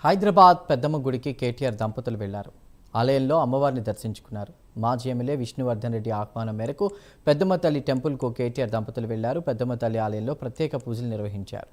హైదరాబాద్ పెద్దమ్మ గుడికి కేటీఆర్ దంపతులు వెళ్లారు. ఆలయంలో అమ్మవారిని దర్శించుకున్నారు. మాజీ ఎమ్మెల్యే విష్ణువర్ధన్ రెడ్డి ఆహ్వానం మేరకు పెద్దమ్మ తల్లి టెంపుల్కు కేటీఆర్ దంపతులు వెళ్లారు. పెద్దమ్మ తల్లి ఆలయంలో ప్రత్యేక పూజలు నిర్వహించారు.